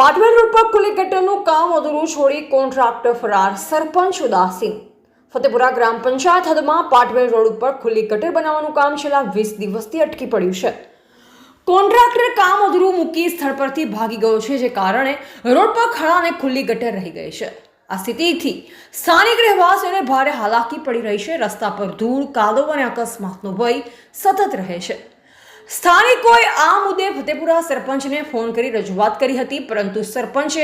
પાટવેલ road પર ખુલ્લી ગટરનું કામ અધૂરું છોડી કોન્ટ્રાક્ટર ફરાર. સરપંચ ઉદાસીન. ફતેપુરા ગ્રામ પંચાયત હદમાં પાટવેલ રોડ ઉપર ખુલ્લી ગટર બનાવવાનું કામ છેલ્લા 20 દિવસથી અટકી પડ્યું છે. કોન્ટ્રાક્ટર કામ અધૂરું મૂકી સ્થળ પરથી ભાગી ગયો છે, જે કારણે રોડ પર ખડા અને ખુલ્લી ગટર રહી ગઈ છે. આ સ્થિતિથી સ્થાનિક રહેવાસીઓને ભારે હાલાકી પડી રહી છે. રસ્તા પર ધૂળ, કાદવ અને અકસ્માતનો ભય સતત રહે છે. સ્થાનિકોએ આ મુદ્દે ફતેપુરા સરપંચને ફોન કરી રજૂઆત કરી હતી, પરંતુ સરપંચે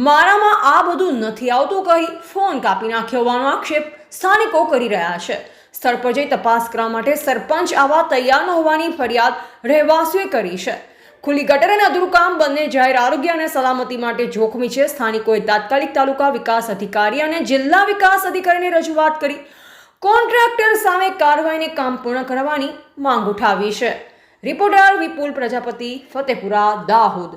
મારામાં આ બધું નથી આવતું કહી ફોન કાપી નાખ્યો હોવાનો આક્ષેપ સ્થાનિકો કરી રહ્યા છે. સ્થળ પર જઈ તપાસ કરવા માટે સરપંચ આવવા તૈયાર ન હોવાની ફરિયાદ રહેવાસીઓએ કરી છે. ખુલ્લી ગટર અને અધૂરું કામ બંને જાહેર આરોગ્ય અને સલામતી માટે જોખમી છે. સ્થાનિકોએ તાત્કાલિક તાલુકા વિકાસ અધિકારી અને જિલ્લા વિકાસ અધિકારીને રજૂઆત કરી કોન્ટ્રાક્ટર સામે કાર્યવાહીને કામ પૂર્ણ કરવાની માંગ ઉઠાવી છે. રિપોર્ટર વિપુલ પ્રજાપતિ, ફતેપુરા, દાહોદ.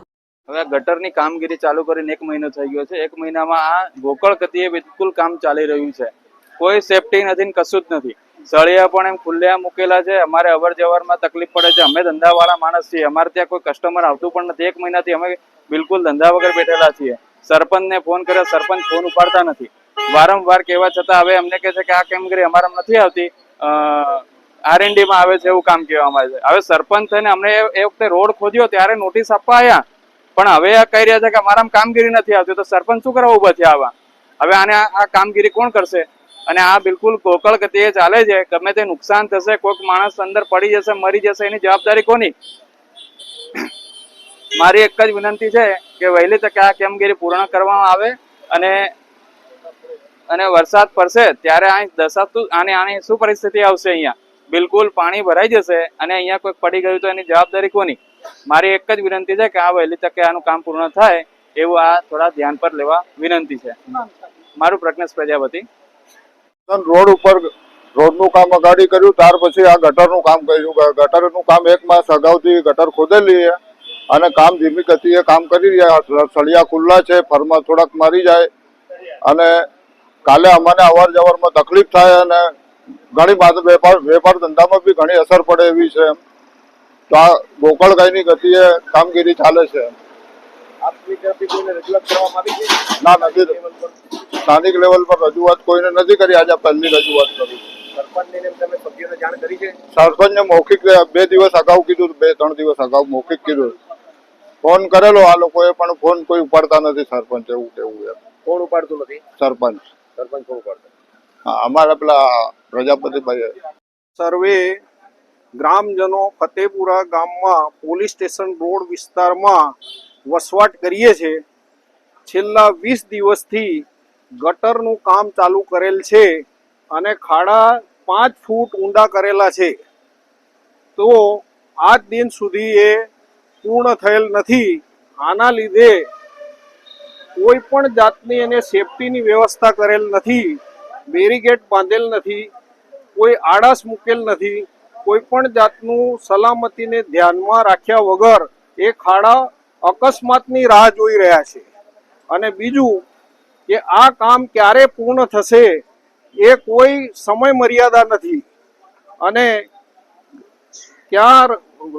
હવે ગટરની કામગીરી ચાલુ કરીને 1 મહિનો થઈ ગયો છે. 1 મહિનામાં આ ગોકળ ગતિએ બિલકુલ કામ ચાલી રહ્યું છે. કોઈ સેફટી નથી, કશું જ નથી. સળિયા પણ એમ ખુલ્લા મૂકેલા છે. અમારે અવર જવરમાં તકલીફ પડે છે. અમે ધંધાવાળા માણસ છીએ. અમારે ત્યાં કોઈ કસ્ટમર આવતું પણ નથી. 1 મહિનાથી અમે બિલકુલ ધંધા વગર બેઠેલા છીએ. સરપંચને ફોન કર્યો, સરપંચ ફોન ઉપાડતા નથી. વારંવાર કહેવા છતાં હવે અમને કહે છે કે આ કામગીરી અમારામાં નથી આવતી, R&D માં આવે છે એવું કામ કહેવામાં આવે છે. હવે સરપંચ થઈને અમને એ વખતે રોડ ખોદ્યો ત્યારે નોટિસ આપવા આવ્યા, પણ હવે આ કહી રહ્યા છે કે અમારામાં કામગીરી નથી આવતી. તો સરપંચ શું કરવા ઉભા થયા આવા? હવે આને આ કામગીરી કોણ કરશે? અને આ બિલકુલ ગોકળ ગતિએ ચાલે છે. ગમે તે નુકસાન થશે, કોઈક માણસ અંદર પડી જશે, મરી જશે, એની જવાબદારી કોની? મારી એક જ વિનંતી છે કે વહેલી તકે આ કામગીરી પૂર્ણ કરવામાં આવે અને વરસાદ પડશે ત્યારે આની શું પરિસ્થિતિ આવશે? અહીંયા બિલકુલ પાણી ભરાઈ જશે અને અહીંયા કોઈ પડી ગયું તો એની જવાબદારી કોની? મારી એક જ વિનંતી છે કે આ વહેલી તકે આનું કામ પૂર્ણ થાય એવું આ થોડા ધ્યાન પર લેવા વિનંતી છે. મારું પ્રજ્ઞેશ પ્રજાપતિ. રોડ ઉપર રોડનું કામ અગાડી કર્યું, ત્યાર પછી આ ગટરનું કામ કર્યું. ગટરનું કામ 1 માસ અગાઉથી ગટર ખોદેલી છે અને કામ ધીમી ગતિએ કામ કરી રહ્યા. સળિયા ખુલ્લા છે, ફરમાં થોડાક મારી જાય અને કાલે અમને અવર જવરમાં તકલીફ થાય અને ઘણી વેપાર ધંધામાં બી ઘણી અસર પડે એવી છે. તો આ ગોકળગાયની ગતિએ કામગીરી ચાલે છે. ના, નથી. સ્થાનિક લેવલ પર રજૂઆત કોઈને નથી કરી. આજે પહેલી રજૂઆત કરી. સરપંચને મૌખિક 2 દિવસ અગાઉ કીધું, 2-3 દિવસ અગાઉ મૌખિક કીધું. ફોન કરેલો આ લોકોએ, પણ ફોન કોઈ ઉપાડતા નથી. સરપંચ એવું કેવું? કોણ ઉપાડતું નથી? સરપંચ કોણ ઉપાડતું? હા, અમારા પેલા પ્રજાપતિભાઈ. સર્વે ગ્રામજનો ફતેપુરા ગામમાં પોલીસ સ્ટેશન રોડ વિસ્તારમાં વસવાટ કરીએ છીએ. છેલ્લા 20 દિવસથી ગટરનું કામ ચાલુ કરેલ છે અને ખાડા 5 ફૂટ ઊંડા કરેલા છે. તો આજ દિન સુધી એ પૂર્ણ થયેલ નથી. આના લીધે કોઈ પણ જાતની એને સેફટીની વ્યવસ્થા કરેલ નથી. બેરીગેટ બાંધેલ નથી, કોઈ આડાસ મૂકેલ નથી. કોઈ પણ જાતનું સલામતીને ધ્યાનમાં રાખ્યા વગર એ ખાડા અકસ્માતની રાહ જોઈ રહ્યા છે. અને બીજું કે આ કામ ક્યારે પૂર્ણ થશે એ કોઈ સમય મર્યાદા નથી. અને ત્યાં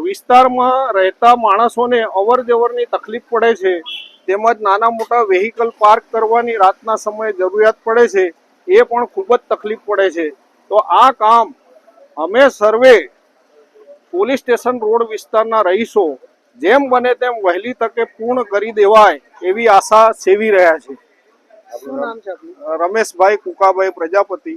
વિસ્તારમાં રહેતા માણસોને અવર જવરની તકલીફ પડે છે, તેમજ નાના મોટા વેહિકલ પાર્ક કરવાની રાતના સમયે જરૂરિયાત પડે છે, એ પણ ખૂબ જ તકલીફ પડે છે. તો આ કામ અમે સર્વે પોલીસ સ્ટેશન રોડ વિસ્તારના રહીશો જેમ બને તેમ વહેલી તકે પૂર્ણ કરી દેવાય એવી આશા સેવી રહ્યા છે. રમેશભાઈ કુકાભાઈ પ્રજાપતિ.